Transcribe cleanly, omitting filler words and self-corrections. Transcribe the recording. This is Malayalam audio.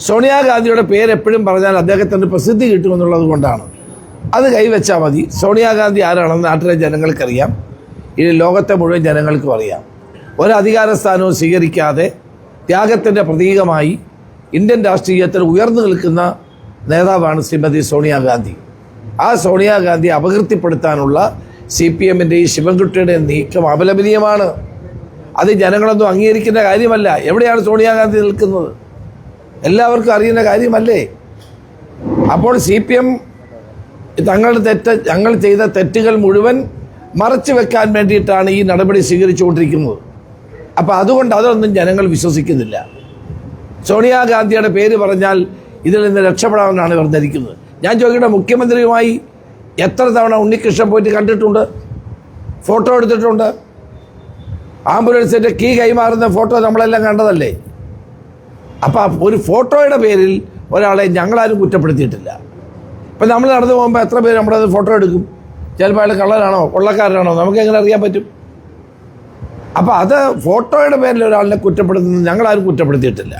സോണിയാഗാന്ധിയുടെ പേര് എപ്പോഴും പറഞ്ഞാൽ അദ്ദേഹത്തിന് പ്രസിദ്ധി കിട്ടുമെന്നുള്ളത് കൊണ്ടാണ്. അത് കൈവച്ചാൽ മതി. സോണിയാഗാന്ധി ആരാണെന്ന് നാട്ടിലെ ജനങ്ങൾക്കറിയാം, ഇനി ലോകത്തെ മുഴുവൻ ജനങ്ങൾക്കും അറിയാം. ഒരധികാര സ്ഥാനവും സ്വീകരിക്കാതെ ത്യാഗത്തിൻ്റെ പ്രതീകമായി ഇന്ത്യൻ രാഷ്ട്രീയത്തിൽ ഉയർന്നു നിൽക്കുന്ന നേതാവാണ് ശ്രീമതി സോണിയാഗാന്ധി. ആ സോണിയാഗാന്ധി അപകീർത്തിപ്പെടുത്താനുള്ള CPM-ൻ്റെ ഈ ശിവൻകുട്ടിയുടെ നീക്കം അപലപനീയമാണ്. അത് ജനങ്ങളൊന്നും അംഗീകരിക്കുന്ന കാര്യമല്ല. എവിടെയാണ് സോണിയാഗാന്ധി നിൽക്കുന്നത് എല്ലാവർക്കും അറിയുന്ന കാര്യമല്ലേ? അപ്പോൾ CPM ഞങ്ങൾ ചെയ്ത തെറ്റുകൾ മുഴുവൻ മറച്ചു വെക്കാൻ വേണ്ടിയിട്ടാണ് ഈ നടപടി സ്വീകരിച്ചുകൊണ്ടിരിക്കുന്നത്. അപ്പോൾ അതുകൊണ്ട് അതൊന്നും ജനങ്ങൾ വിശ്വസിക്കുന്നില്ല. സോണിയാഗാന്ധിയുടെ പേര് പറഞ്ഞാൽ ഇതിൽ നിന്ന് രക്ഷപ്പെടാമെന്നാണ് ഇവർ ധരിക്കുന്നത്. ഞാൻ ചോദിക്കട്ടെ, മുഖ്യമന്ത്രിയുമായി എത്ര തവണ ഉണ്ണികൃഷ്ണൻ പോയിട്ട് കണ്ടിട്ടുണ്ട്, ഫോട്ടോ എടുത്തിട്ടുണ്ട്? ആംബുലൻസിൻ്റെ കീ കൈമാറുന്ന ഫോട്ടോ നമ്മളെല്ലാം കണ്ടതല്ലേ? അപ്പോൾ ഒരു ഫോട്ടോയുടെ പേരിൽ ഒരാളെ ഞങ്ങളാരും കുറ്റപ്പെടുത്തിയിട്ടില്ല. ഇപ്പം നമ്മൾ നടന്നു പോകുമ്പോൾ എത്ര പേര് നമ്മളത് ഫോട്ടോ എടുക്കും? ചിലപ്പോൾ അയാൾ കള്ളനാണോ കൊള്ളക്കാരനാണോ നമുക്ക് എങ്ങനെ അറിയാൻ പറ്റും? അപ്പോൾ അത് ഫോട്ടോയുടെ പേരിൽ ഒരാളിനെ കുറ്റപ്പെടുത്തുന്നത് ഞങ്ങളാരും കുറ്റപ്പെടുത്തിയിട്ടില്ല.